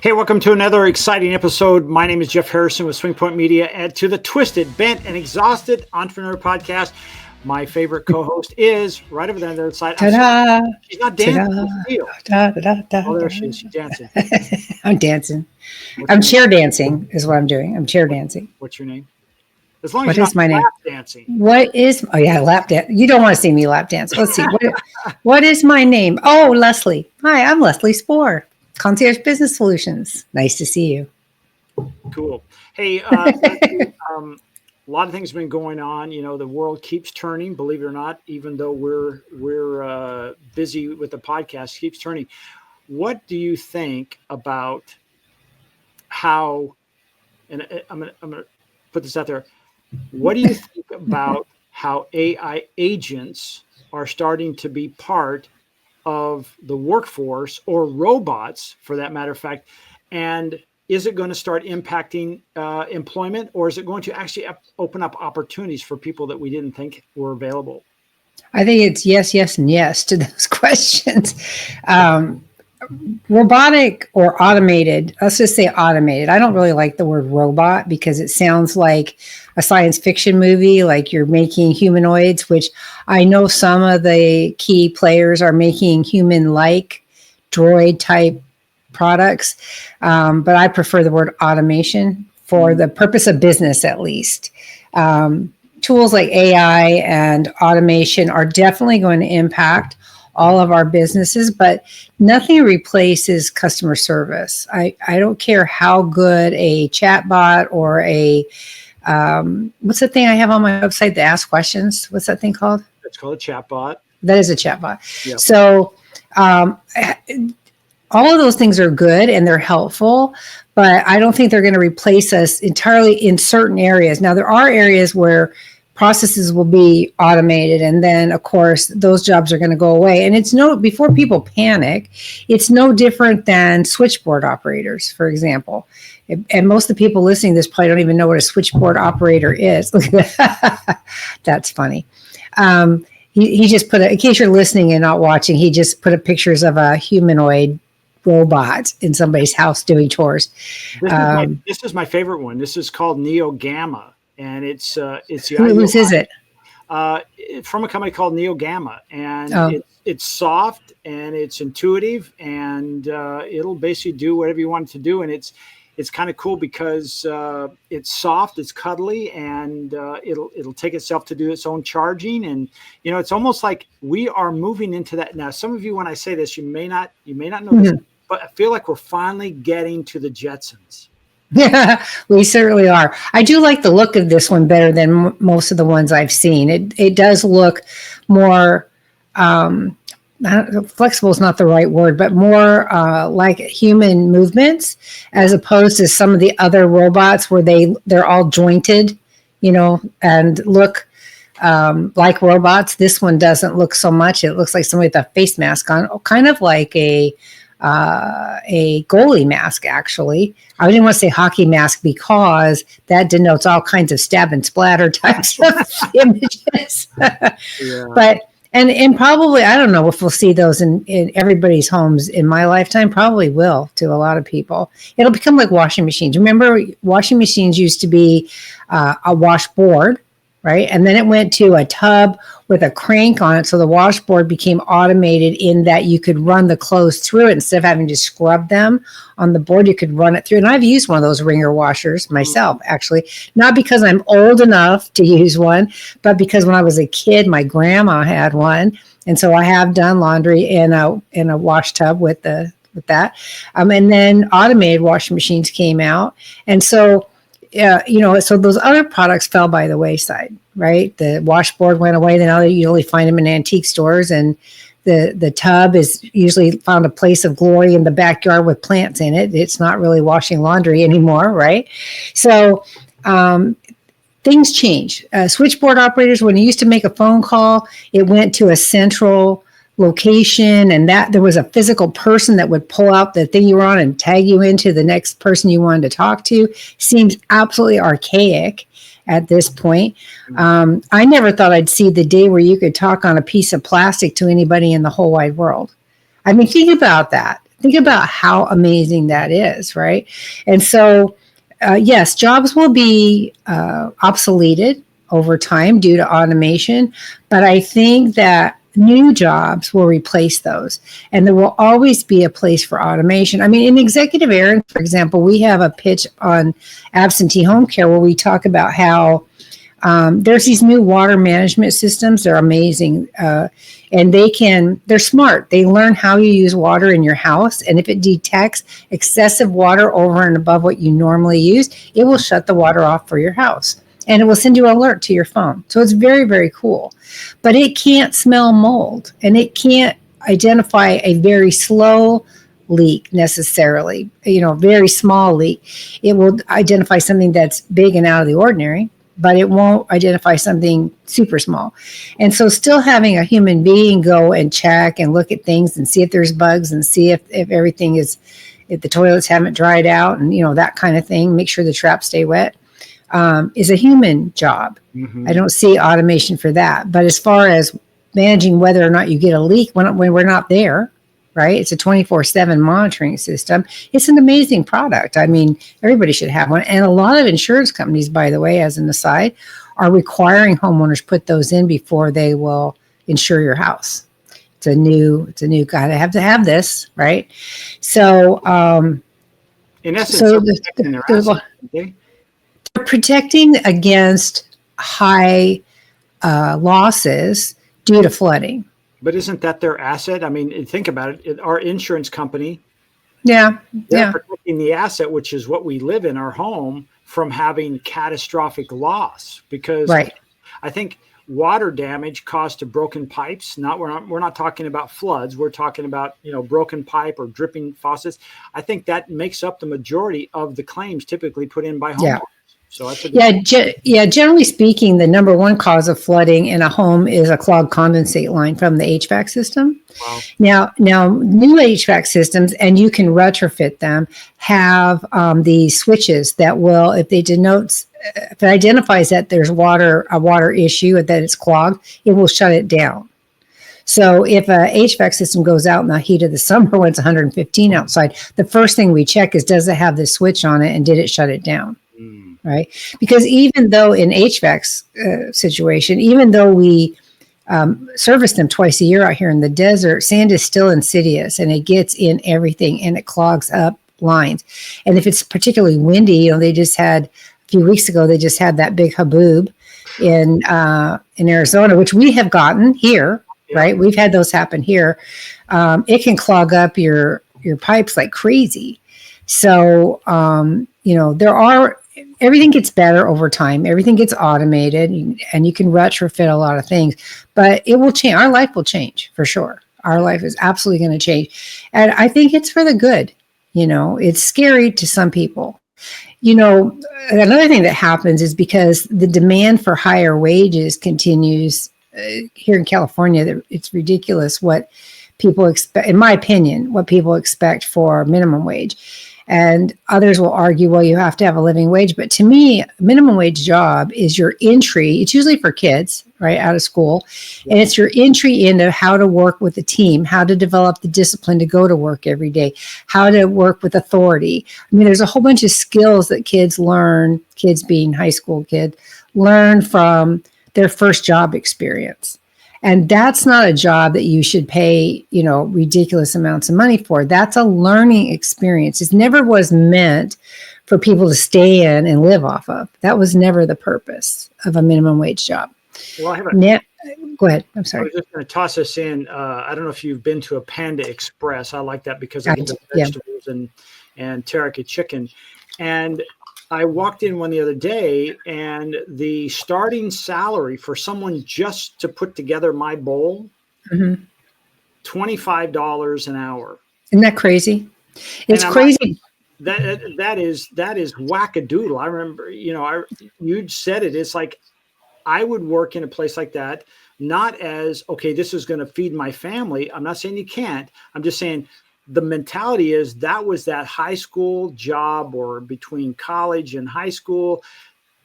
Hey, welcome to another exciting episode. My name is Jeff Harrison with Swing Point Media and to the Twisted, Bent, and Exhausted Entrepreneur Podcast. My favorite co-host is right over there on the other side. Ta-da! She's not dancing. Oh, there she is. She's dancing. I'm dancing. What's I'm your chair dancing is what I'm doing. I'm chair dancing. What's your name? As long as What you're is not my name? lap dancing. What is, oh yeah, lap dance. You don't want to see me lap dance. Let's see. What is my name? Oh, Leslie. Hi, I'm Leslie Spohr, Concierge Business Solutions. Nice to see you. Cool. Hey, a lot of things have been going on. You know, the world keeps turning, believe it or not, even though we're busy with the podcast, keeps turning. What do you think about how, and I'm gonna put this out there. What do you think about how AI agents are starting to be part of the workforce, or robots for that matter of fact? And is it going to start impacting employment, or is it going to actually open up opportunities for people that we didn't think were available? I think it's yes, yes, and yes to those questions. Robotic or automated, let's just say automated. I don't really like the word robot because it sounds like a science fiction movie, like you're making humanoids, which I know some of the key players are making human-like droid type products. But I prefer the word automation for the purpose of business, at least. Tools like AI and automation are definitely going to impact all of our businesses, but nothing replaces customer service. I don't care how good a chatbot or a, what's the thing I have on my website to ask questions? What's that thing called? It's called a chatbot. That is a chatbot. Yep. So all of those things are good and they're helpful, but I don't think they're going to replace us entirely in certain areas. Now, there are areas where processes will be automated, and then of course those jobs are going to go away. And before people panic, it's no different than switchboard operators, for example. And most of the people listening to this probably don't even know what a switchboard operator is. Look at that. That's funny. He just put in case you're listening and not watching, he just put pictures of a humanoid robot in somebody's house doing chores. This is my favorite one. This is called Neo Gamma. And it's whose is it? From a company called Neo Gamma, and it's soft and it's intuitive, and it'll basically do whatever you want it to do. And it's kind of cool because it's soft, it's cuddly, and it'll take itself to do its own charging. And you know, it's almost like we are moving into that now. Some of you, when I say this, you may not know this, but I feel like we're finally getting to the Jetsons. Yeah, we certainly are. I do like the look of this one better than most of the ones I've seen. It does look more flexible is not the right word, but more like human movements, as opposed to some of the other robots where they're all jointed, you know, and look like robots. This one doesn't look so much. It looks like somebody with a face mask on, kind of like a goalie mask, actually. I didn't want to say hockey mask because that denotes all kinds of stab and splatter types of images. Yeah. But and probably, I don't know if we'll see those in everybody's homes in my lifetime. Probably will to a lot of people. It'll become like washing machines. Remember, washing machines used to be a washboard, right? And then it went to a tub with a crank on it. So the washboard became automated in that you could run the clothes through it instead of having to scrub them on the board. You could run it through. And I've used one of those wringer washers myself, actually, not because I'm old enough to use one, but because when I was a kid, my grandma had one. And so I have done laundry in a wash tub with that. And then automated washing machines came out. And so so those other products fell by the wayside, right? The washboard went away. Then you only find them in antique stores, and the tub is usually found a place of glory in the backyard with plants in it. It's not really washing laundry anymore, right? So things change. Switchboard operators, when you used to make a phone call, it went to a central location, and that there was a physical person that would pull out the thing you were on and tag you into the next person you wanted to talk to. Seems absolutely archaic at this point. I never thought I'd see the day where you could talk on a piece of plastic to anybody in the whole wide world. I mean, think about that. Think about how amazing that is, right? And so, yes, jobs will be obsoleted over time due to automation, but I think that new jobs will replace those, and there will always be a place for automation. I mean, in executive errands, for example, we have a pitch on absentee home care where we talk about how there's these new water management systems. They're amazing. And they're smart. They learn how you use water in your house. And if it detects excessive water over and above what you normally use, it will shut the water off for your house. And it will send you an alert to your phone. So it's very, very cool. But it can't smell mold, and it can't identify a very slow leak necessarily, very small leak. It will identify something that's big and out of the ordinary, but it won't identify something super small. And so still having a human being go and check and look at things and see if there's bugs and see if everything if the toilets haven't dried out and, that kind of thing, make sure the traps stay wet, is a human job. I don't see automation for that. But as far as managing whether or not you get a leak when we're not there, right? It's a 24/7 monitoring system. It's an amazing product. I mean, everybody should have one. And a lot of insurance companies, by the way, as an aside, are requiring homeowners put those in before they will insure your house. It's a new gotta have to have this, right? So, In essence, so they're protecting their assets, okay? they're protecting against high losses due to flooding. But isn't that their asset? I mean, think about it. Our insurance company, Yeah, they're yeah, protecting the asset, which is what we live in, our home, from having catastrophic loss. Because right. I think water damage caused to broken pipes. We're not talking about floods. We're talking about broken pipe or dripping faucets. I think that makes up the majority of the claims typically put in by homeowners. Yeah. So that's a good Generally speaking, the number one cause of flooding in a home is a clogged condensate line from the HVAC system. Wow. Now, new HVAC systems, and you can retrofit them, have these switches that will, if it identifies that there's a water issue, that it's clogged, it will shut it down. So if a HVAC system goes out in the heat of the summer when it's 115 outside, the first thing we check is, does it have this switch on it, and did it shut it down? Right? Because even though in HVAC situation, even though we service them twice a year out here in the desert, sand is still insidious and it gets in everything and it clogs up lines. And if it's particularly windy, they just had a few weeks ago, they just had that big haboob in Arizona, which we have gotten here, right? We've had those happen here. It can clog up your pipes like crazy. So, everything gets better over time. Everything gets automated, and you can retrofit a lot of things, but it will change. Our life will change for sure. Our life is absolutely going to change. And I think it's for the good. It's scary to some people. Another thing that happens is because the demand for higher wages continues here in California. It's ridiculous what people expect, in my opinion, what people expect for minimum wage. And others will argue, well, you have to have a living wage. But to me, a minimum wage job is your entry. It's usually for kids, right, out of school. And it's your entry into how to work with a team, how to develop the discipline to go to work every day, how to work with authority. I mean, there's a whole bunch of skills that kids learn, kids being high school kids, learn from their first job experience. And that's not a job that you should pay, ridiculous amounts of money for. That's a learning experience. It never was meant for people to stay in and live off of. That was never the purpose of a minimum wage job. Well, Go ahead. I'm sorry. I was just going to toss this in. I don't know if you've been to a Panda Express. I like that because I get the vegetables and teriyaki chicken. And I walked in one the other day, and the starting salary for someone just to put together my bowl, $25 an hour. Isn't that crazy? It's crazy. That is wackadoodle. I remember, you said it. It's like I would work in a place like that, not as, okay, this is going to feed my family. I'm not saying you can't. I'm just saying the mentality is that was that high school job or between college and high school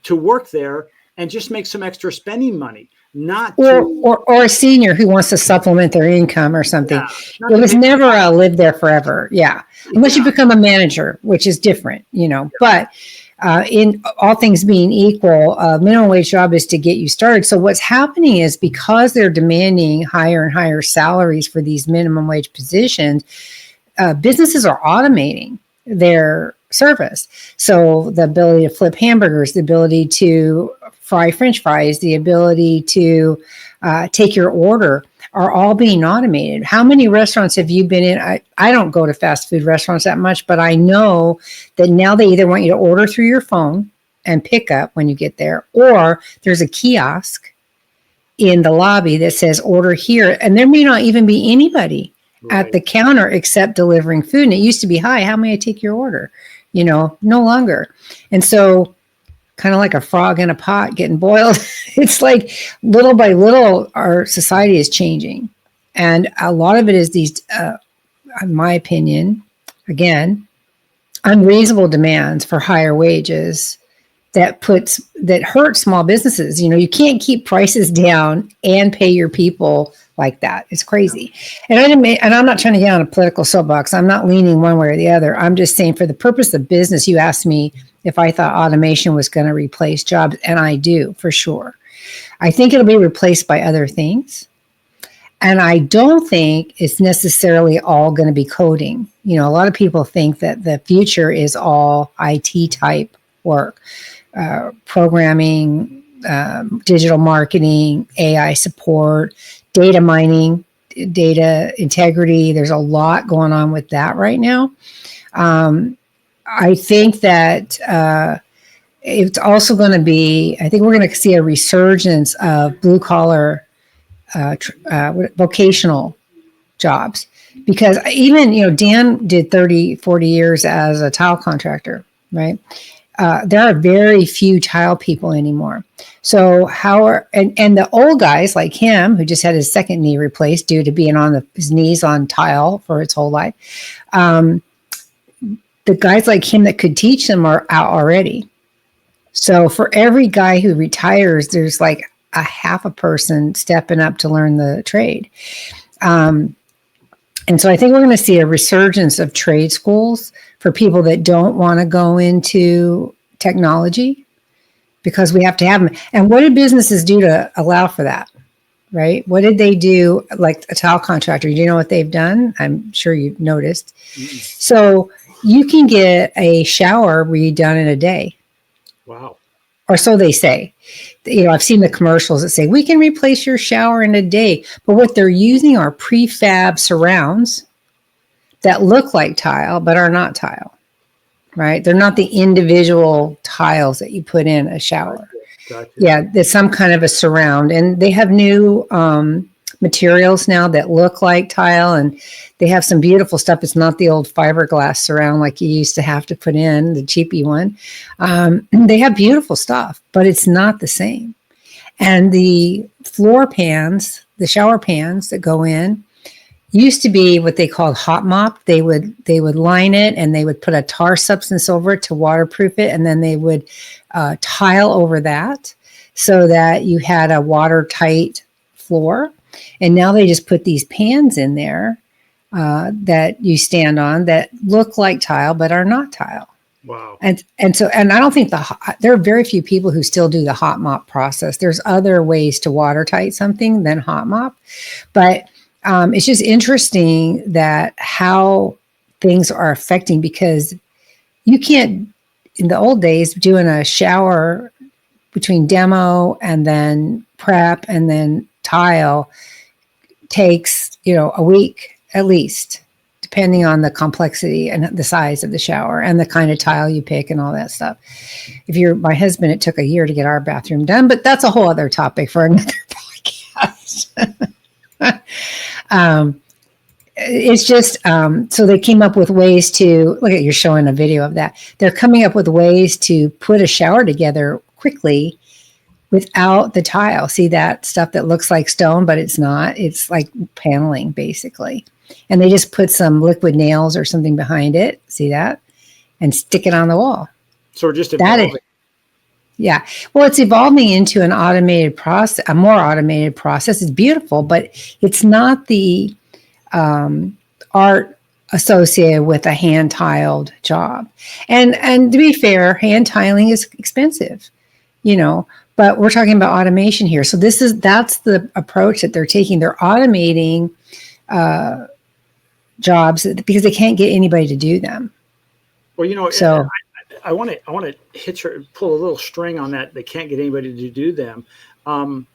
to work there. and just make some extra spending money, not or, to, or a senior who wants to supplement their income or something. yeah, not It to was make, never a live there forever. Yeah. Unless you yeah, become a manager, which is different, but in all things being equal, minimum wage job is to get you started. So what's happening is because they're demanding higher and higher salaries for these minimum wage positions, businesses are automating their service. So the ability to flip hamburgers, the ability to fry French fries, the ability to take your order are all being automated. How many restaurants have you been in? I don't go to fast food restaurants that much, but I know that now they either want you to order through your phone and pick up when you get there, or there's a kiosk in the lobby that says order here. And there may not even be anybody at the counter except delivering food. And it used to be, hi, how may I take your order? No longer. And so kind of like a frog in a pot getting boiled. It's like little by little, our society is changing. And a lot of it is these, in my opinion, again, unreasonable demands for higher wages that hurt small businesses. You can't keep prices down and pay your people like that. It's crazy. And I'm not trying to get on a political soapbox. I'm not leaning one way or the other. I'm just saying, for the purpose of business, you asked me if I thought automation was going to replace jobs, and I do, for sure. I think it'll be replaced by other things. And I don't think it's necessarily all going to be coding. A lot of people think that the future is all IT type work, programming, digital marketing, AI support, data mining, data integrity. There's a lot going on with that right now. I think that it's also going to be, I think we're going to see a resurgence of blue collar vocational jobs, because even, Dan did 30, 40 years as a tile contractor, right? There are very few tile people anymore. So and the old guys like him, who just had his second knee replaced due to being on his knees on tile for his whole life, the guys like him that could teach them are out already. So for every guy who retires, there's like a half a person stepping up to learn the trade. And so I think we're going to see a resurgence of trade schools for people that don't want to go into technology, because we have to have them. And what did businesses do to allow for that? Right? What did they do? Like a tile contractor, do you know what they've done? I'm sure you've noticed. Mm-hmm. So you can get a shower redone in a day. Wow. Or so they say. I've seen the commercials that say, we can replace your shower in a day. But what they're using are prefab surrounds that look like tile, but are not tile, right? They're not the individual tiles that you put in a shower. Gotcha. Yeah, there's some kind of a surround. And they have new materials now that look like tile, and they have some beautiful stuff. It's not the old fiberglass surround like you used to have to put in, the cheapy one. They have beautiful stuff, but it's not the same. And the floor pans, the shower pans that go in, used to be what they called hot mop. They would line it, and they would put a tar substance over it to waterproof it, and then they would tile over that so that you had a watertight floor. And now they just put these pans in there that you stand on that look like tile but are not tile. Wow. And I don't think there are very few people who still do the hot mop process. There's other ways to watertight something than hot mop, but it's just interesting that how things are affecting, because you can't, in the old days, doing a shower between demo and then prep and then tile takes, a week at least, depending on the complexity and the size of the shower and the kind of tile you pick and all that stuff. If you're my husband, it took a year to get our bathroom done, but that's a whole other topic for another podcast. It's just, so they came up with ways to, look at, you're showing a video of that. They're coming up with ways to put a shower together quickly without the tile. See that stuff that looks like stone, but it's not. It's like paneling, basically. And they just put some liquid nails or something behind it. See that? And stick it on the wall. So we're just evolving. Yeah. Well, it's evolving into an automated process, a more automated process. It's beautiful, but it's not the art associated with a hand tiled job. And to be fair, hand tiling is expensive, you know, but we're talking about automation here. So that's the approach that they're taking. They're automating jobs because they can't get anybody to do them. Well, you know, So I want to pull a little string on that. They can't get anybody to do them. Um,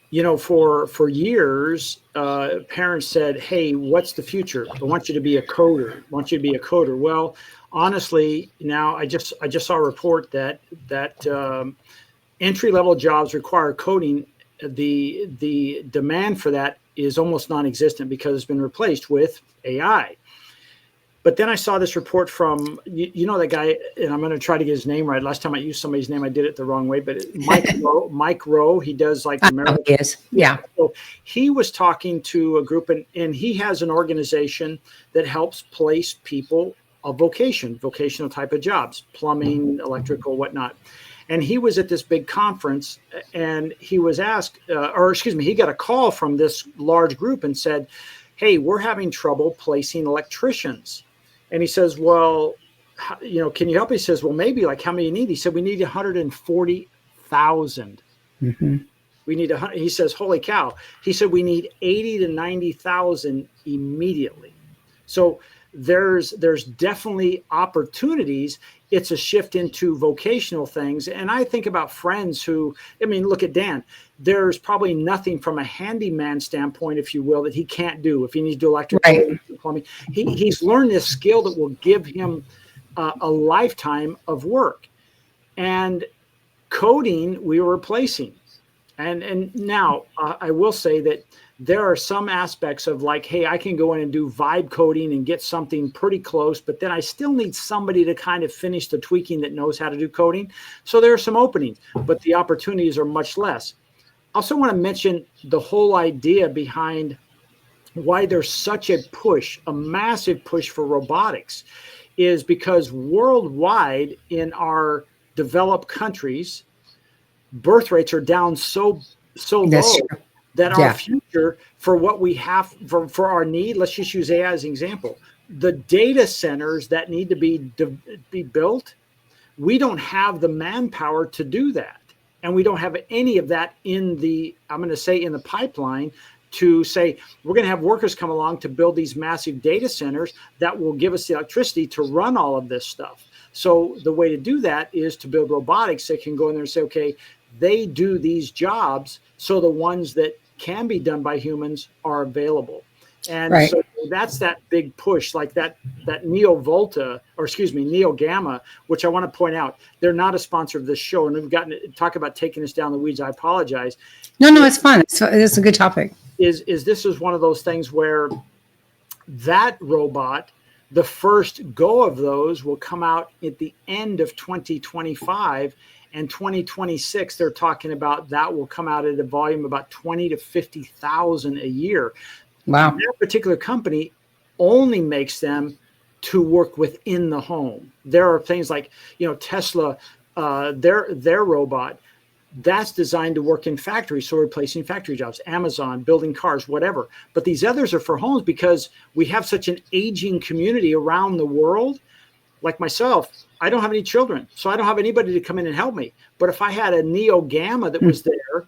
you know, for years, parents said, "Hey, what's the future? I want you to be a coder. I want you to be a coder." Well, honestly, now I just saw a report that entry level jobs require coding. The demand for that is almost non-existent because it's been replaced with AI. But then I saw this report from you know that guy, and I'm going to try to get his name right. Last time I used somebody's name, I did it the wrong way. But Mike Rowe, he does like I know American. he is. Yeah. Yeah. So he was talking to a group, and he has an organization that helps place people of vocational type of jobs, plumbing, electrical, whatnot. And he was at this big conference, and he was asked, or excuse me, he got a call from this large group and said, "Hey, we're having trouble placing electricians." And he says, "Well, you know, can you help?" He says, "Well, maybe. Like, how many you need?" He said, "We need 140,000. Mm-hmm. We need 100." He says, "Holy cow." He said, "We need 80 to 90,000 immediately." So there's definitely opportunities. It's a shift into vocational things. And I think about friends who, I mean, look at Dan. There's probably nothing from a handyman standpoint, if you will, that he can't do. If he needs to do electrical, Right. plumbing, he's learned this skill that will give him a lifetime of work. And coding, we were replacing. And now I will say that there are some aspects of like, hey, I can go in and do vibe coding and get something pretty close, but then I still need somebody to kind of finish the tweaking that knows how to do coding. So there are some openings, but the opportunities are much less. I also want to mention the whole idea behind why there's such a push, a massive push for robotics, is because worldwide in our developed countries, birth rates are down so That's low true. that our Yeah. future for what we have for our need, let's just use AI as an example, the data centers that need to be built, we don't have the manpower to do that. And we don't have any of that in the, I'm going to say in the pipeline to say, we're going to have workers come along to build these massive data centers that will give us the electricity to run all of this stuff. So the way to do that is to build robotics that can go in there and say, okay, they do these jobs. So the ones that can be done by humans are available. And Right. so that's that big push, like that Neo Volta, or excuse me, Neo Gamma, which I want to point out, they're not a sponsor of this show. And we've gotten to talk about taking us down the weeds. I apologize. No, it's fun. It's a good topic. Is this is one of those things where that robot, the first go of those will come out at the end of 2025, and 2026 they're talking about that will come out at a volume about 20 to 50,000 a year. Wow. That particular company only makes them to work within the home. There are things like, you know, Tesla, their robot, that's designed to work in factories, so replacing factory jobs, Amazon, building cars, whatever. But these others are for homes because we have such an aging community around the world. Like myself, I don't have any children, so I don't have anybody to come in and help me. But if I had a Neo Gamma that was there,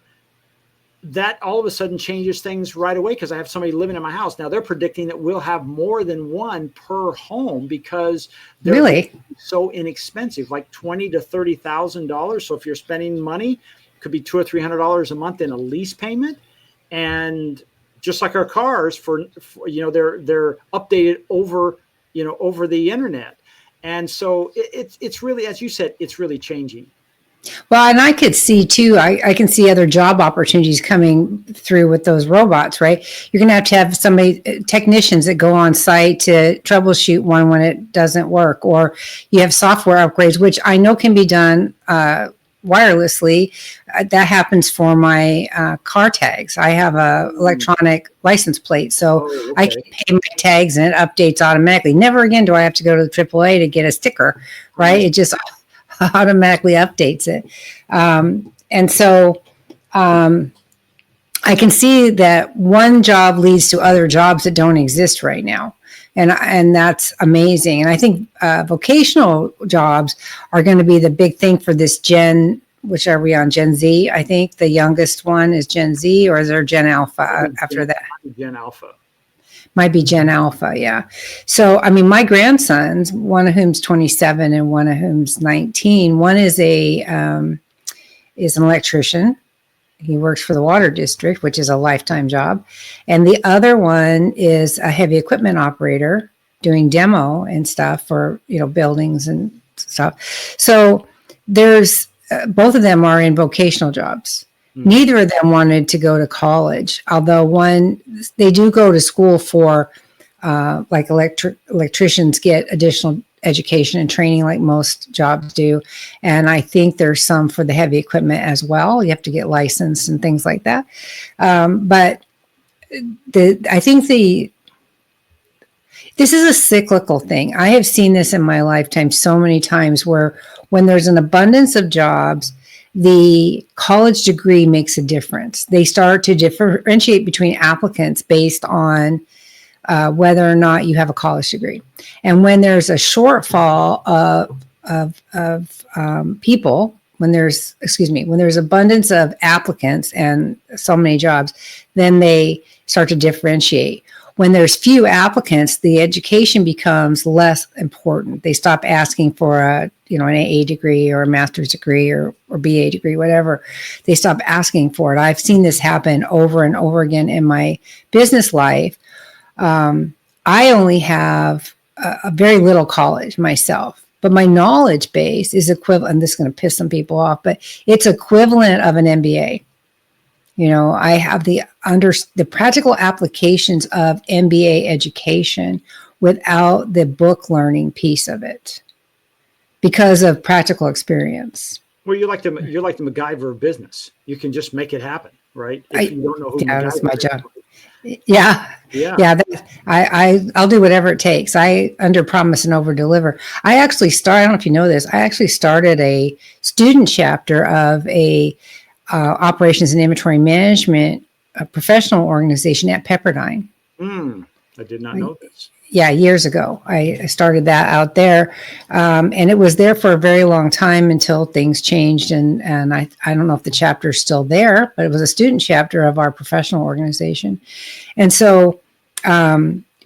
that all of a sudden changes things right away because I have somebody living in my house. Now they're predicting that we'll have more than one per home because they're Really? so inexpensive, like $20,000 to $30,000. So if you're spending money, it could be $200 or $300 a month in a lease payment. And just like our cars, for you know, they're updated over, you know, over the internet. And so it's really, as you said, it's really changing. Well, and I could see too, I can see other job opportunities coming through with those robots, right? You're going to have somebody, technicians that go on site to troubleshoot one when it doesn't work, or you have software upgrades, which I know can be done wirelessly. That happens for my car tags. I have a electronic license plate, so I can pay my tags and it updates automatically. Never again do I have to go to the AAA to get a sticker, right? It just automatically updates it. And so I can see that one job leads to other jobs that don't exist right now. And that's amazing. And I think vocational jobs are going to be the big thing for this which are we on, Gen Z? I think the youngest one is Gen Z, or is there Gen Alpha after that? Gen Alpha. Might be Gen Alpha, yeah. So, I mean, my grandsons, one of whom's 27 and one of whom's 19, one is an electrician. He works for the water district, which is a lifetime job. And the other one is a heavy equipment operator doing demo and stuff for, buildings and stuff. So there's, both of them are in vocational jobs. Neither of them wanted to go to college, although they do go to school for, like electricians get additional education and training like most jobs do. And I think there's some for the heavy equipment as well. You have to get licensed and things like that. But I think this is a cyclical thing. I have seen this in my lifetime so many times where when there's an abundance of jobs, the college degree makes a difference. They start to differentiate between applicants based on whether or not you have a college degree. And when there's a shortfall of people, when there's abundance of applicants and so many jobs, then they start to differentiate. When there's few applicants, the education becomes less important. They stop asking for an AA degree or a master's degree or BA degree, whatever. They stop asking for it. I've seen this happen over and over again in my business life. I only have a very little college myself, but my knowledge base is equivalent. This is going to piss some people off, but it's equivalent of an MBA. I have the practical applications of MBA education without the book learning piece of it because of practical experience. Well, you're like the MacGyver of business. You can just make it happen, right? If you don't know who MacGyver that's my is. job. Yeah. I'll do whatever it takes. I under promise and over deliver. I don't know if you know this. I actually started a student chapter of a operations and inventory management professional organization at Pepperdine. I did not know this. Yeah, years ago. I started that out there. And it was there for a very long time until things changed. And I don't know if the chapter is still there, but it was a student chapter of our professional organization. And so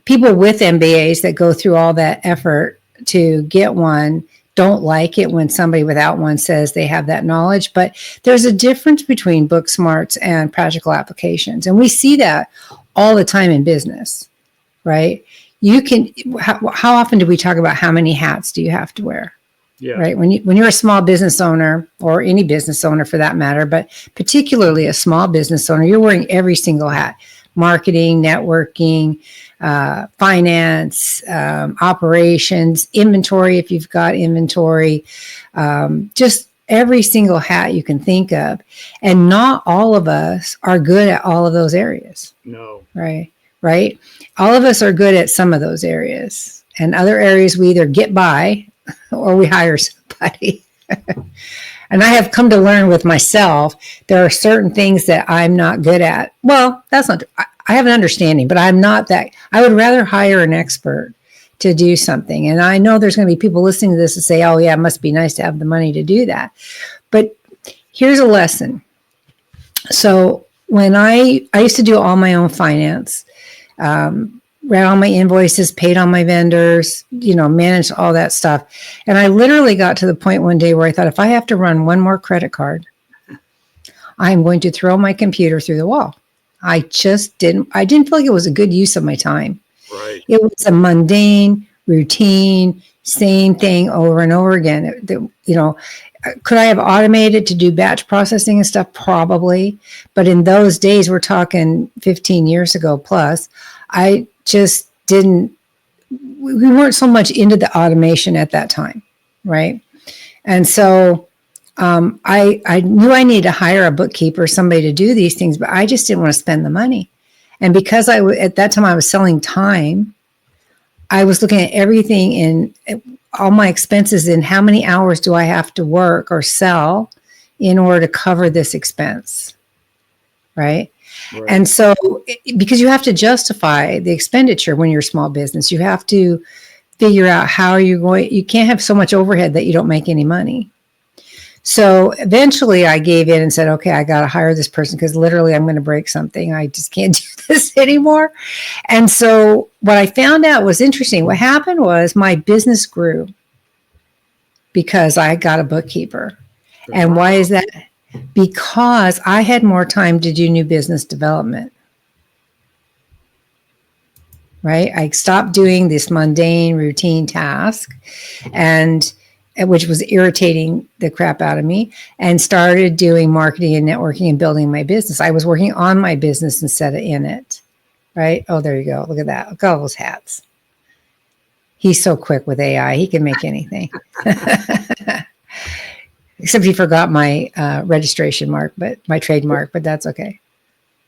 people with MBAs that go through all that effort to get one don't like it when somebody without one says they have that knowledge. But there's a difference between book smarts and practical applications. And we see that all the time in business, right? How often do we talk about how many hats do you have to wear? Yeah. Right. When you're a small business owner, or any business owner for that matter, but particularly a small business owner, you're wearing every single hat: marketing, networking, finance, operations, inventory, if you've got inventory, just every single hat you can think of. And not all of us are good at all of those areas. No. Right. All of us are good at some of those areas, and other areas we either get by or we hire somebody. And I have come to learn with myself, there are certain things that I'm not good at. Well, that's not, I have an understanding, but I'm not that. I would rather hire an expert to do something. And I know there's going to be people listening to this and say, oh yeah, it must be nice to have the money to do that. But here's a lesson. So when I used to do all my own finance, ran all my invoices, paid all my vendors, managed all that stuff. And I literally got to the point one day where I thought, if I have to run one more credit card, I'm going to throw my computer through the wall. I didn't feel like it was a good use of my time. Right. It was a mundane, routine, same thing over and over again. Could I have automated to do batch processing and stuff? Probably. But in those days, we're talking 15 years ago plus, I just we weren't so much into the automation at that time. Right. And so I knew I needed to hire a bookkeeper, somebody to do these things, but I just didn't want to spend the money. And because at that time I was selling time, I was looking at everything all my expenses in how many hours do I have to work or sell in order to cover this expense, right? Right. And so, because you have to justify the expenditure when you're a small business, you have to figure out how you can't have so much overhead that you don't make any money. So eventually I gave in and said, okay, I got to hire this person because literally I'm going to break something. I just can't do this anymore. And so what I found out was interesting. What happened was my business grew because I got a bookkeeper. And why is that? Because I had more time to do new business development. Right? I stopped doing this mundane routine task, and which was irritating the crap out of me, and started doing marketing and networking and building my business. I was working on my business instead of in it. Right? Oh, there you go. Look at that. Look at all those hats. He's so quick with AI. He can make anything. Except he forgot my registration mark, but my trademark, but that's okay.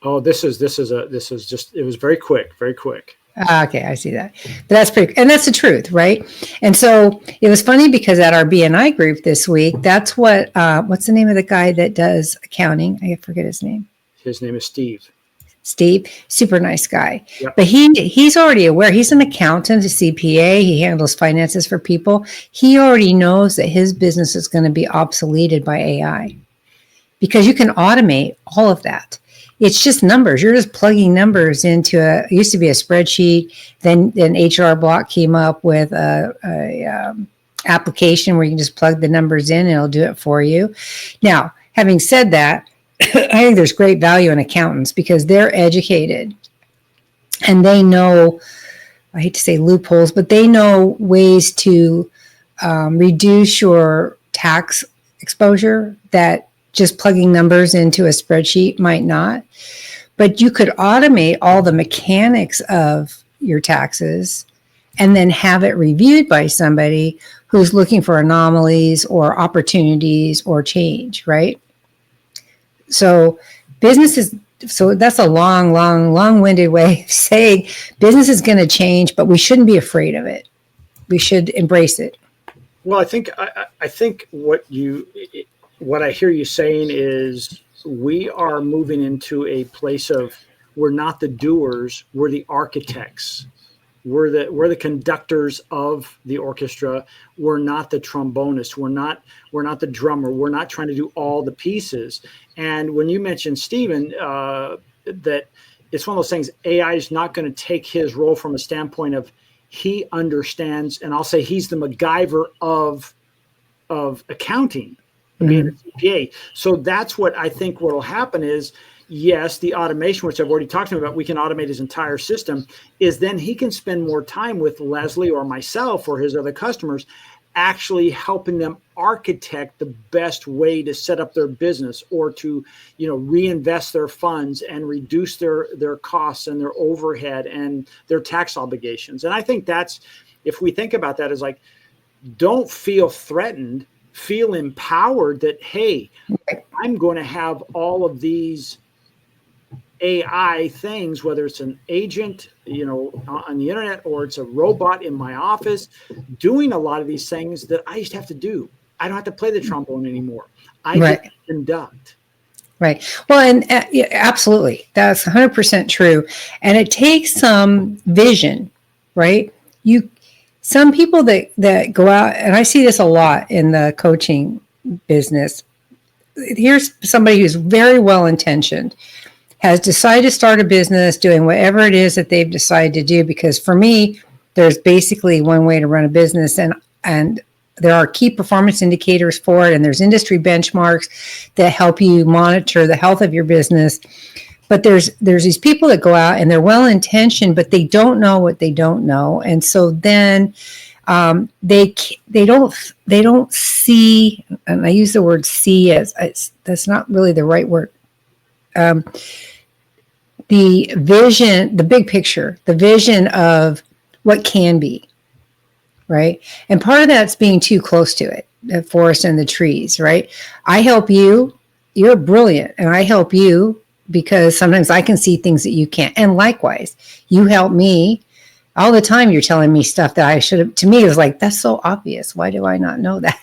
Oh, this is just, it was very quick, very quick. Okay, I see that. But that's pretty, and that's the truth, right? And so it was funny because at our BNI group this week, that's what's the name of the guy that does accounting? I forget his name. His name is Steve. Steve, super nice guy. Yep. But he's already aware. He's an accountant, a CPA. He handles finances for people. He already knows that his business is going to be obsoleted by AI because you can automate all of that. It's just numbers. You're just plugging numbers into it used to be a spreadsheet. Then HR Block came up with a application where you can just plug the numbers in and it'll do it for you. Now, having said that, I think there's great value in accountants because they're educated and they know, I hate to say loopholes, but they know ways to reduce your tax exposure that just plugging numbers into a spreadsheet might not. But you could automate all the mechanics of your taxes and then have it reviewed by somebody who's looking for anomalies or opportunities or change, right? So that's a long-winded way of saying business is going to change, but we shouldn't be afraid of it. We should embrace it. Well, I think what I hear you saying is we are moving into a place of we're not the doers, we're the architects. We're the conductors of the orchestra. We're not the trombonist. We're not the drummer. We're not trying to do all the pieces. And when you mentioned Stephen, that it's one of those things. AI is not going to take his role from a standpoint of he understands, and I'll say he's the MacGyver of accounting, being a CPA. So that's what I think what will happen is. Yes, the automation, which I've already talked to him about, we can automate his entire system, is then he can spend more time with Leslie or myself or his other customers actually helping them architect the best way to set up their business or to, reinvest their funds and reduce their costs and their overhead and their tax obligations. And I think that's, if we think about that as like, don't feel threatened, feel empowered that, hey, I'm going to have all of these AI things, whether it's an agent, on the internet, or it's a robot in my office doing a lot of these things that I used to have to do. I don't have to play the trombone anymore. I just conduct. Right. Well, and yeah, absolutely. That's 100% true. And it takes some vision, right? Some people that go out, and I see this a lot in the coaching business. Here's somebody who's very well-intentioned, has decided to start a business doing whatever it is that they've decided to do. Because for me, there's basically one way to run a business, and there are key performance indicators for it, and there's industry benchmarks that help you monitor the health of your business. But there's these people that go out and they're well-intentioned, but they don't know what they don't know, and so then they don't see. And I use the word see as that's not really the right word. The vision, the big picture, the vision of what can be, right? And part of that's being too close to it, the forest and the trees, right? I help you, you're brilliant, and I help you because sometimes I can see things that you can't. And likewise, you help me all the time you're telling me stuff that I should have. To me, it was like, that's so obvious. Why do I not know that?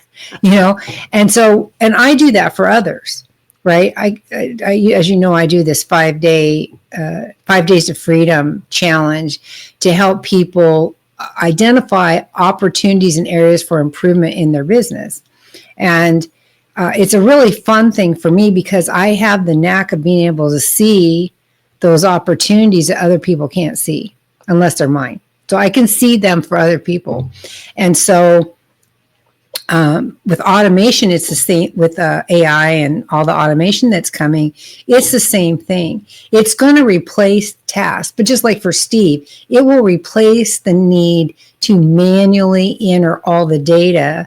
And so, and I do that for others, right? I as you know, I do this 5 days to freedom challenge to help people identify opportunities and areas for improvement in their business. And it's a really fun thing for me because I have the knack of being able to see those opportunities that other people can't see unless they're mine. So I can see them for other people. And so with automation, it's the same with AI and all the automation that's coming. It's the same thing. It's going to replace tasks, but just like for Steve, it will replace the need to manually enter all the data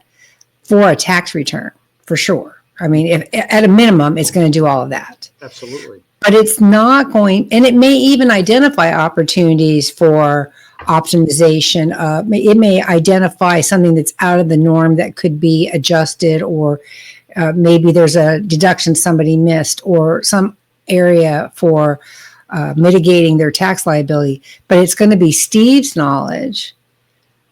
for a tax return, for sure. I mean, if at a minimum, it's going to do all of that. Absolutely. But it's not going, and it may even identify opportunities for optimization. It may identify something that's out of the norm that could be adjusted, or maybe there's a deduction somebody missed, or some area for mitigating their tax liability. But it's going to be Steve's knowledge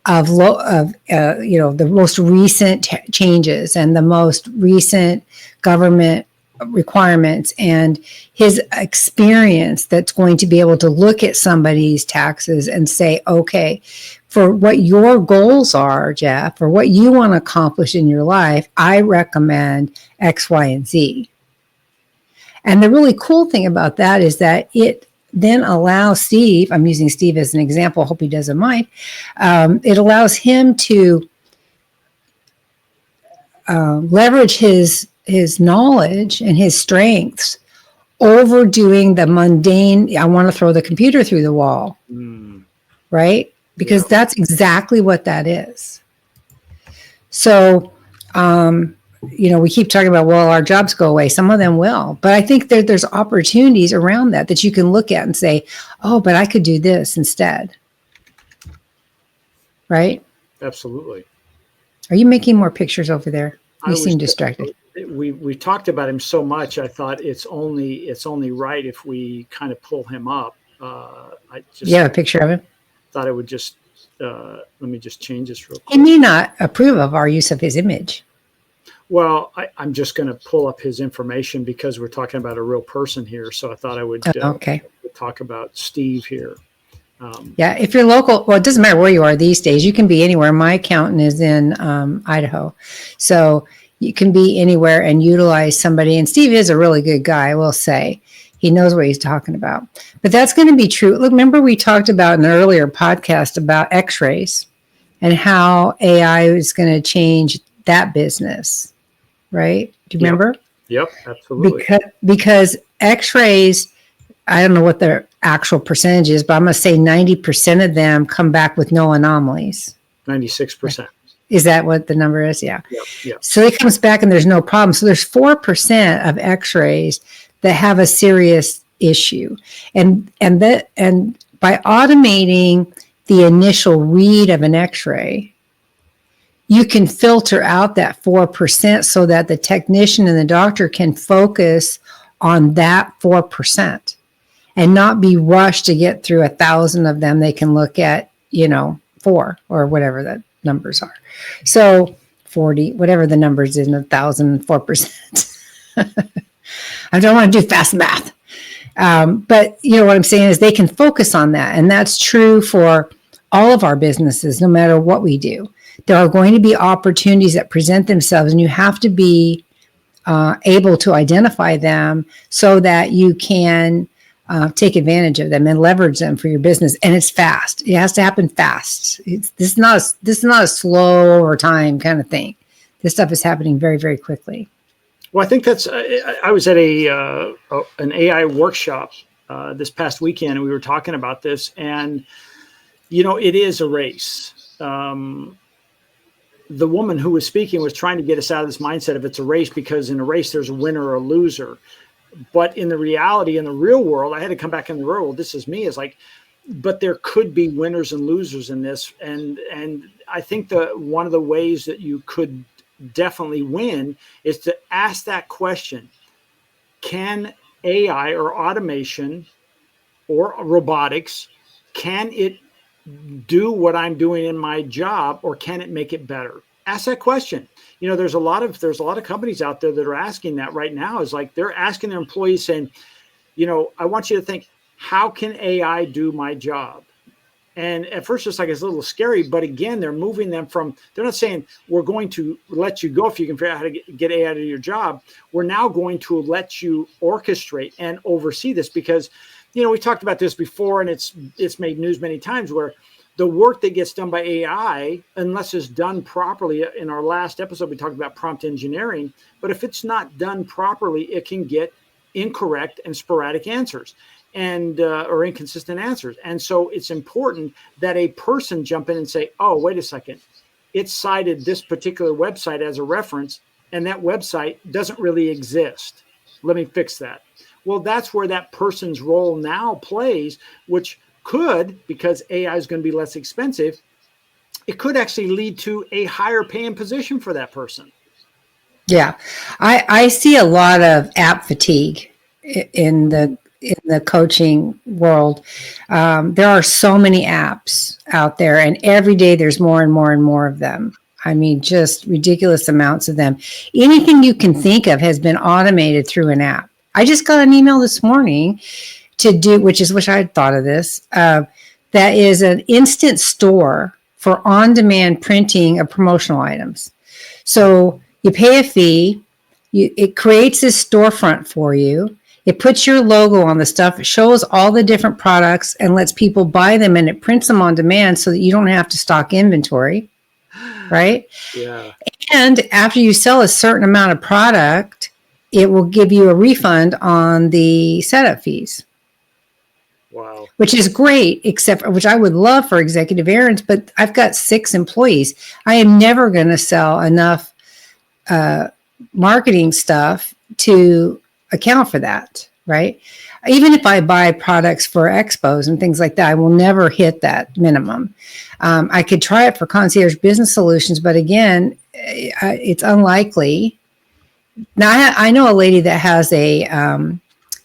of the most recent changes and the most recent government requirements and his experience that's going to be able to look at somebody's taxes and say, okay, for what your goals are, Jeff, or what you want to accomplish in your life, I recommend X, Y, and Z. And the really cool thing about that is that it then allows Steve, I'm using Steve as an example, hope he doesn't mind, it allows him to leverage his knowledge and his strengths over doing the mundane, I want to throw the computer through the wall, right? Because that's exactly what that is. So, we keep talking about, well, our jobs go away. Some of them will. But I think there's opportunities around that you can look at and say, oh, but I could do this instead. Right? Absolutely. Are you making more pictures over there? You seem distracted. We talked about him so much. I thought it's only right if we kind of pull him up. You have a picture of him? Thought I would just let me just change this real quick. He may not approve of our use of his image. Well, I'm just going to pull up his information because we're talking about a real person here. So I thought I would talk about Steve here. If you're local, well, it doesn't matter where you are these days. You can be anywhere. My accountant is in Idaho. So you can be anywhere and utilize somebody. And Steve is a really good guy, I will say. He knows what he's talking about. But that's going to be true. Look, remember we talked about in an earlier podcast about x-rays and how AI is going to change that business, right? Do you remember? Yep, absolutely. Because x-rays, I don't know what their actual percentage is, but I'm going to say 90% of them come back with no anomalies. 96%. Is that what the number is? Yeah. Yep. So it comes back and there's no problem. So there's 4% of x-rays that have a serious issue. And by automating the initial read of an x-ray, you can filter out that 4% so that the technician and the doctor can focus on that 4% and not be rushed to get through 1,000 of them. They can look at, 4 or whatever the numbers are. So 40, whatever the numbers is in 1,000, 4%. I don't want to do fast math. But what I'm saying is they can focus on that. And that's true for all of our businesses, no matter what we do. There are going to be opportunities that present themselves, and you have to be able to identify them so that you can take advantage of them and leverage them for your business. And it's fast. It has to happen fast. This is not a slow over time kind of thing. This stuff is happening very, very quickly. Well, I think that's. I was at an AI workshop this past weekend, and we were talking about this. And it is a race. The woman who was speaking was trying to get us out of this mindset of it's a race, because in a race there's a winner or a loser. But in the reality, in the real world, I had to come back in the real world. This is me. It's like, but there could be winners and losers in this. And I think one of the ways that you could definitely win is to ask that question: can AI or automation or robotics, can it do what I'm doing in my job, or can it make it better? Ask that question. There's a lot of companies out there that are asking that right now. Is like they're asking their employees saying, I want you to think, how can AI do my job? And at first it's a little scary, but again, they're moving them from, they're not saying we're going to let you go if you can figure out how to get AI to your job. We're now going to let you orchestrate and oversee this, because, we talked about this before, and it's made news many times, where the work that gets done by AI, unless it's done properly, in our last episode, we talked about prompt engineering, but if it's not done properly, it can get incorrect and sporadic answers and or inconsistent answers. And so it's important that a person jump in and say, oh, wait a second, it cited this particular website as a reference, and that website doesn't really exist. Let me fix that. Well, that's where that person's role now plays, which could, because AI is going to be less expensive, it could actually lead to a higher paying position for that person. Yeah, I see a lot of app fatigue in the coaching world. There are so many apps out there, and every day there's more and more and more of them. I mean, just ridiculous amounts of them. Anything you can think of has been automated through an app. I just got an email this morning wish I had thought of this. That is an instant store for on-demand printing of promotional items. So you pay a fee, it creates this storefront for you. It puts your logo on the stuff. It shows all the different products and lets people buy them, and it prints them on demand so that you don't have to stock inventory, right? Yeah. And after you sell a certain amount of product, it will give you a refund on the setup fees. Wow. Which is great, which I would love for executive errands, but I've got 6 employees. I am never going to sell enough marketing stuff to account for that, right? Even if I buy products for expos and things like that, I will never hit that minimum. I could try it for Concierge Business Solutions, but again, it's unlikely. Now, I know a lady that has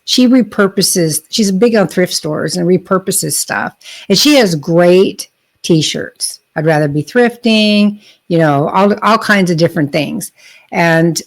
she repurposes, she's big on thrift stores and repurposes stuff. And she has great t-shirts. I'd rather be thrifting, all kinds of different things. And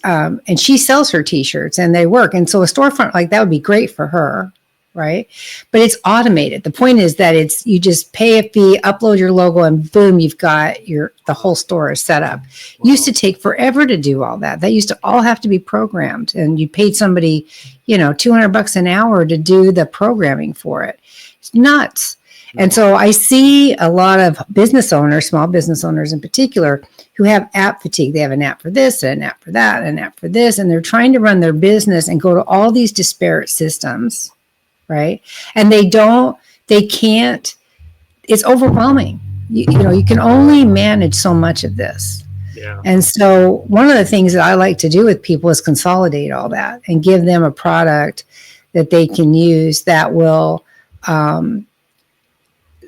she sells her t-shirts, and they work. And so a storefront like that would be great for her, right? But it's automated. The point is that you just pay a fee, upload your logo, and boom, you've got the whole store is set up. Wow. Used to take forever to do all that. That used to all have to be programmed, and you paid somebody, $200 an hour to do the programming for it. It's nuts. And so I see a lot of business owners, small business owners in particular, who have app fatigue. They have an app for this, an app for that, an app for this, and they're trying to run their business and go to all these disparate systems, right? And they can't, it's overwhelming. You can only manage so much of this. Yeah. And so one of the things that I like to do with people is consolidate all that and give them a product that they can use that will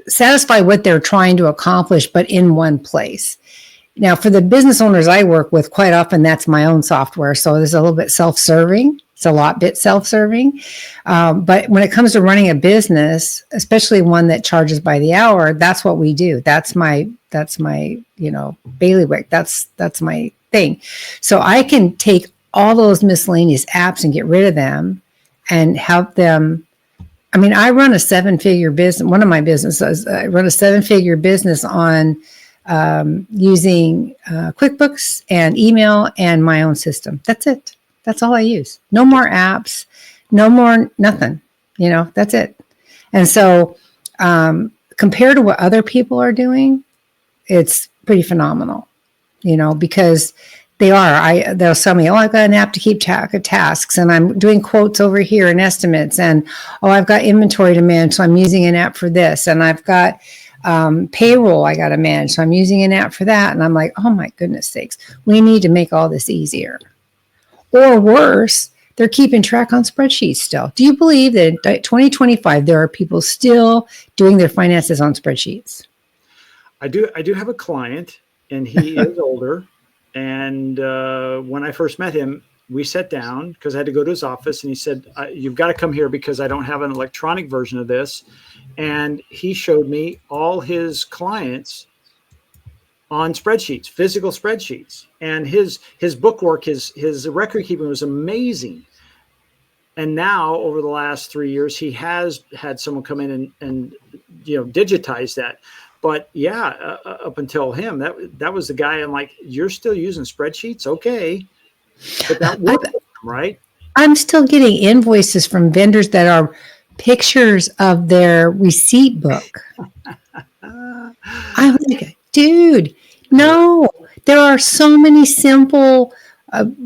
satisfy what they're trying to accomplish, but in one place. Now, for the business owners I work with, quite often that's my own software. So there's a little bit self-serving. It's a bit self-serving. But when it comes to running a business, especially one that charges by the hour, that's what we do. That's my bailiwick. That's my thing. So I can take all those miscellaneous apps and get rid of them and help them. I mean, I run a 7-figure business. One of my businesses, I run a 7-figure business on using QuickBooks and email and my own system. That's it. That's all I use. No more apps, no more nothing. That's it. And so compared to what other people are doing, it's pretty phenomenal, because they'll tell me, I've got an app to keep track of tasks, and I'm doing quotes over here and estimates, and I've got inventory to manage, so I'm using an app for this, and I've got payroll I got to manage, so I'm using an app for that. And I'm like, oh my goodness sakes, we need to make all this easier. Or worse, they're keeping track on spreadsheets still. Do you believe that in 2025 there are people still doing their finances on spreadsheets? I do have a client, and he is older. And when I first met him, we sat down because I had to go to his office, and he said, "You've got to come here because I don't have an electronic version of this." And he showed me all his clients on spreadsheets, physical spreadsheets, and his bookwork, his record keeping was amazing. And now, over the last 3 years, he has had someone come in and digitize that. But yeah, up until him, that was the guy. I'm like, you're still using spreadsheets, okay? But that worked, right? I'm still getting invoices from vendors that are pictures of their receipt book. I'm like, dude, no, there are so many simple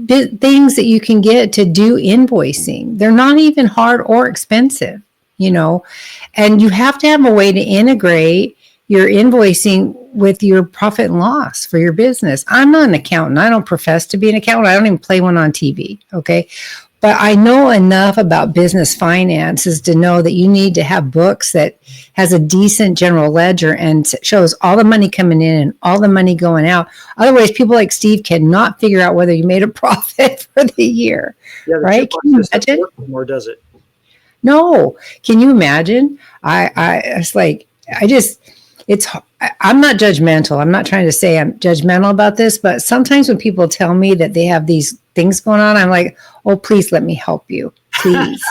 things that you can get to do invoicing. They're not even hard or expensive, and you have to have a way to integrate your invoicing with your profit and loss for your business. I'm not an accountant. I don't profess to be an accountant. I don't even play one on TV. Okay. But I know enough about business finances to know that you need to have books that has a decent general ledger and shows all the money coming in and all the money going out. Otherwise, people like Steve cannot figure out whether you made a profit for the year. Yeah, right? Can you imagine? Or does it? No. Can you imagine? It's like, I'm not judgmental. I'm not trying to say I'm judgmental about this, but sometimes when people tell me that they have these things going on, I'm like, oh, please let me help you. Please.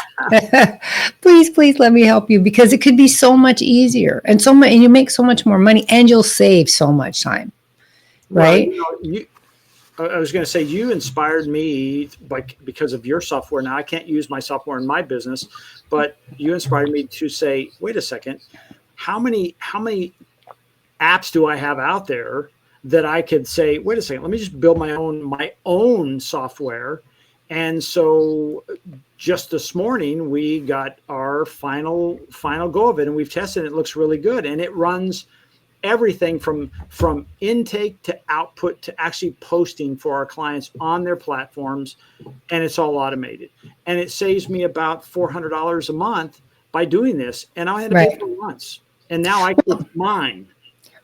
please let me help you, because it could be so much easier and you make so much more money and you'll save so much time. Right? Well, I was going to say, you inspired me because of your software. Now, I can't use my software in my business, but you inspired me to say, wait a second, how many apps do I have out there that I could say, wait a second, let me just build my own software. And so just this morning, we got our final go of it, and we've tested it. It looks really good. And it runs everything from intake to output to actually posting for our clients on their platforms. And it's all automated. And it saves me about $400 a month by doing this. And I had to pay for it once. And now I can mine.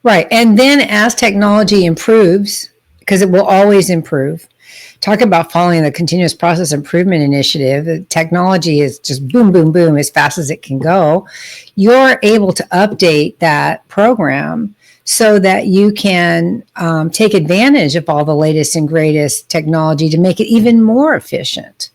Right. And then as technology improves, because it will always improve, talk about following the continuous process improvement initiative. The technology is just boom, boom, boom, as fast as it can go. You're able to update that program so that you can take advantage of all the latest and greatest technology to make it even more efficient.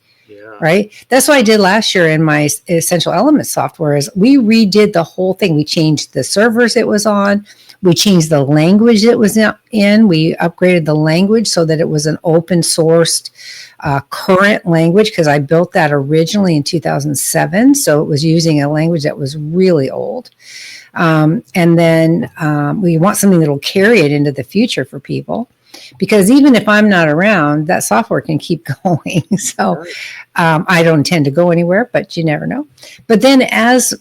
Right. That's what I did last year in my Essential Elements software. Is we redid the whole thing. We changed the servers it was on. We changed the language it was in. We upgraded the language so that it was an open sourced current language, because I built that originally in 2007. So it was using a language that was really old. And then we want something that will carry it into the future for people. Because even if I'm not around, that software can keep going. So I don't intend to go anywhere, but you never know. But then as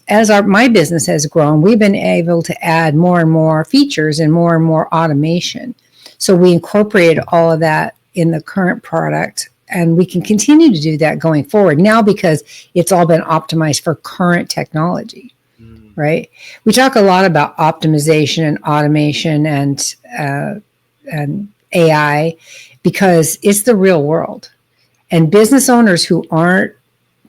my business has grown, we've been able to add more and more features and more automation. So we incorporated all of that in the current product, and we can continue to do that going forward now because it's all been optimized for current technology. Right? We talk a lot about optimization and automation and AI, because it's the real world, and business owners who aren't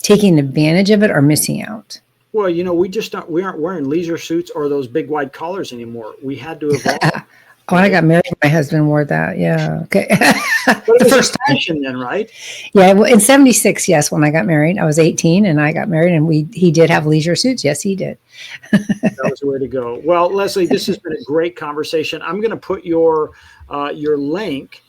taking advantage of it are missing out. Well, we aren't wearing leisure suits or those big wide collars anymore. We had to evolve. When I got married, my husband wore that. Yeah. Okay. But it was the first fashion then, right? Yeah. Well, in 76, yes. When I got married, I was 18 and I got married, and he did have leisure suits. Yes, he did. That was the way to go. Well, Leslie, this has been a great conversation. I'm going to put your link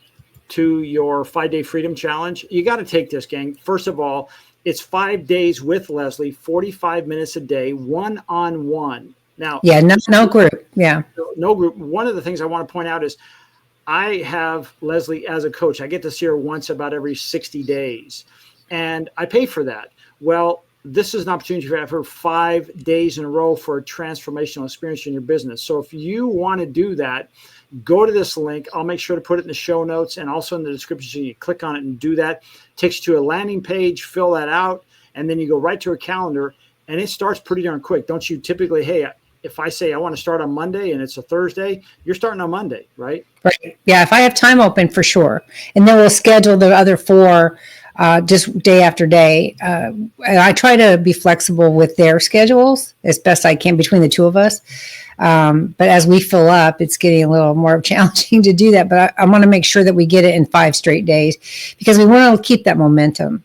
to your 5-day freedom challenge. You got to take this, gang. First of all, it's 5 days with Leslie, 45 minutes a day, one-on-one. Now, yeah, no group. Yeah. No group. One of the things I want to point out is I have Leslie as a coach. I get to see her once about every 60 days, and I pay for that. Well, this is an opportunity for her 5 days in a row for a transformational experience in your business. So if you want to do that, go to this link. I'll make sure to put it in the show notes and also in the description. So you click on it and do that. It takes you to a landing page, fill that out, and then you go right to her calendar, and it starts pretty darn quick. Don't you typically, hey, if I say I want to start on Monday and it's a Thursday, you're starting on Monday, right? Right. Yeah. If I have time open, for sure. And then we'll schedule the other 4 just day after day. And I try to be flexible with their schedules as best I can between the two of us. But as we fill up, it's getting a little more challenging to do that. But I want to make sure that we get it in 5 straight days because we want to keep that momentum.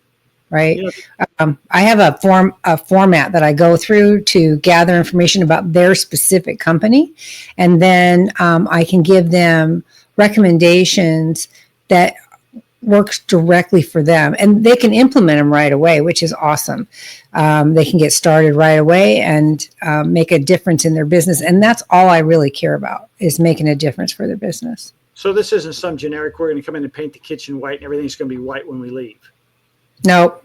Right. Yeah. I have a format that I go through to gather information about their specific company. And then I can give them recommendations that works directly for them, and they can implement them right away, which is awesome. They can get started right away and make a difference in their business. And that's all I really care about, is making a difference for their business. So this isn't some generic, we're going to come in and paint the kitchen white and everything's going to be white when we leave. No.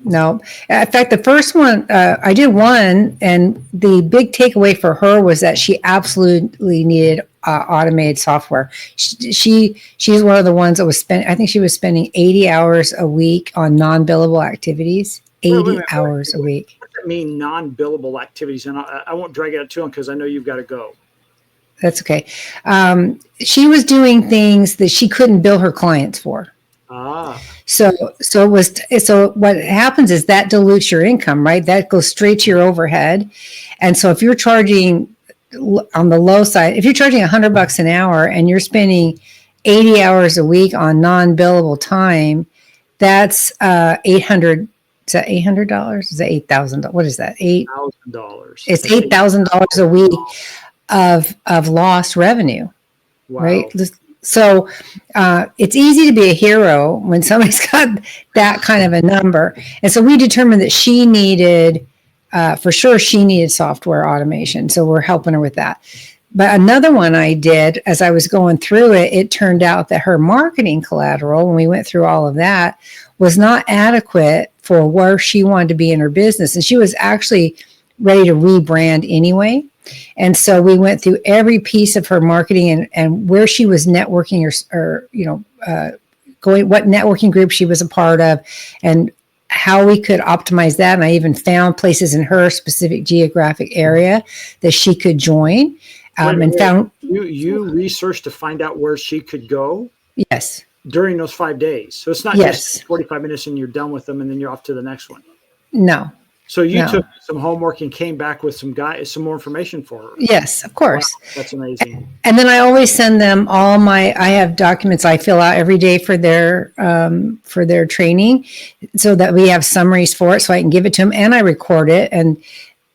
In fact, the first one, I did one, and the big takeaway for her was that she absolutely needed automated software. She's one of the ones that was I think she was spending 80 hours a week on non-billable activities. 80 hours a week. What does that mean, non-billable activities? And I won't drag it out too long because I know you've got to go. That's okay. She was doing things that she couldn't bill her clients for. So what happens is that dilutes your income, right? That goes straight to your overhead. And so if you're charging on the low side, if you're charging $100 an hour and you're spending 80 hours a week on non-billable time, that's $800. Is that $800? Is that $8,000? What is that? $8,000. It's $8,000 a week of lost revenue, wow. Right? So it's easy to be a hero when somebody's got that kind of a number. And so we determined that she needed, for sure, she needed software automation. So we're helping her with that. But another one I did, as I was going through it, it turned out that her marketing collateral, when we went through all of that, was not adequate for where she wanted to be in her business. And she was actually ready to rebrand anyway. And so we went through every piece of her marketing and where she was networking or going, what networking group she was a part of, and how we could optimize that. And I even found places in her specific geographic area that she could join. Found you researched to find out where she could go. Yes. During those 5 days. So it's not just 45 minutes and you're done with them and then you're off to the next one. No. So you took some homework and came back with some more information for her. Yes, of course. Wow, that's amazing. And then I always send them I have documents I fill out every day for their training, so that we have summaries for it, so I can give it to them and I record it. And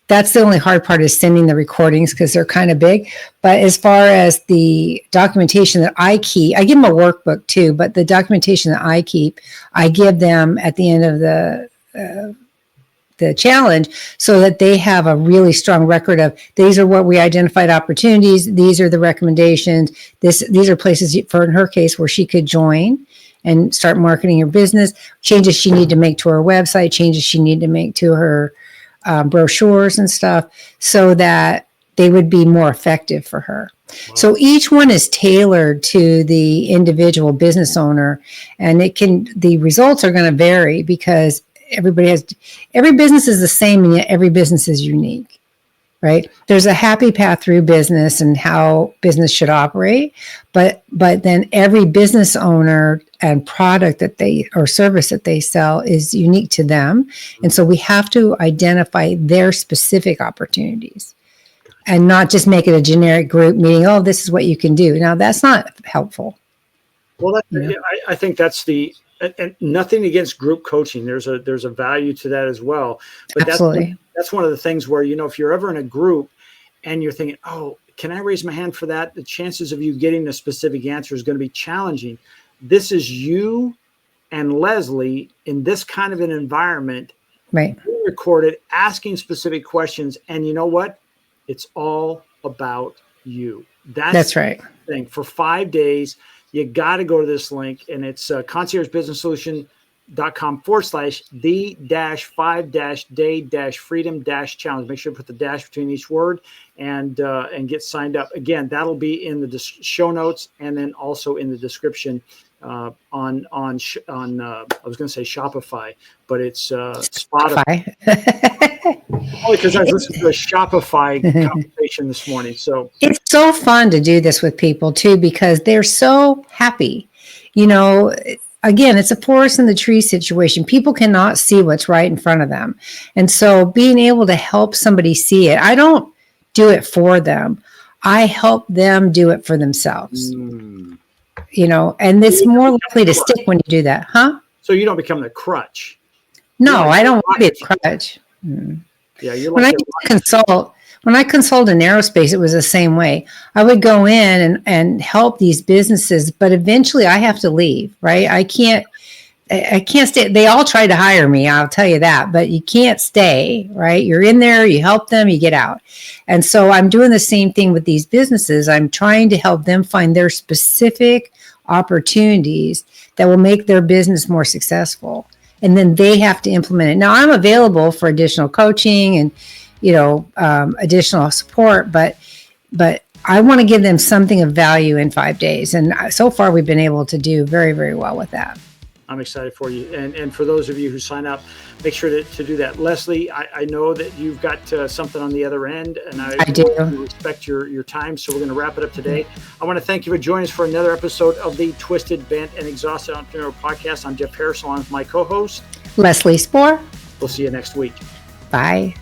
that's the only hard part, is sending the recordings because they're kind of big. But as far as the documentation that I keep, I give them a workbook too, but the documentation that I keep, I give them at the end of the challenge, so that they have a really strong record of, these are what we identified opportunities. These are the recommendations. These are places, for in her case, where she could join and start marketing her business, changes she need to make to her website, changes she need to make to her brochures and stuff, so that they would be more effective for her. Wow. So each one is tailored to the individual business owner, and the results are going to vary because every business is the same, and yet every business is unique, right? There's a happy path through business and how business should operate, but then every business owner and product or service that they sell is unique to them. And so we have to identify their specific opportunities and not just make it a generic group meeting. Oh, this is what you can do. Now, that's not helpful. Well, I think that's and nothing against group coaching. There's a value to that as well. But absolutely. That's one of the things where, if you're ever in a group and you're thinking, oh, can I raise my hand for that? The chances of you getting a specific answer is going to be challenging. This is you and Leslie in this kind of an environment, right? Recorded, asking specific questions. And you know what? It's all about you. That's right. The thing. For 5 days, you got to go to this link, and it's conciergebusinesssolution.com/the-5-day-freedom-challenge. Make sure to put the dash between each word and get signed up. Again, that'll be in the show notes and then also in the description on I was going to say Shopify, but it's Spotify. Only because I was listening to a Shopify conversation this morning. So it's so fun to do this with people too, because they're so happy. again, it's a forest in the tree situation. People cannot see what's right in front of them. And so being able to help somebody see it, I don't do it for them. I help them do it for themselves. And it's more likely to stick when you do that. Huh? So you don't become the crutch. No, I don't want to be a crutch. Yeah, you're like when I consult in aerospace, it was the same way. I would go in and help these businesses, but eventually I have to leave, right? I can't stay. They all try to hire me, I'll tell you that, but you can't stay, right? You're in there, you help them, you get out. And so I'm doing the same thing with these businesses. I'm trying to help them find their specific opportunities that will make their business more successful. And then they have to implement it. Now I'm available for additional coaching and, additional support, but I want to give them something of value in 5 days. And so far we've been able to do very, very well with that. I'm excited for you. And for those of you who sign up, make sure to do that. Leslie, I know that you've got something on the other end, and I do respect your time. So we're going to wrap it up today. I want to thank you for joining us for another episode of the Twisted, Bent, and Exhausted Entrepreneur Podcast. I'm Jeff Harris, along with my co-host, Leslie Spohr. We'll see you next week. Bye.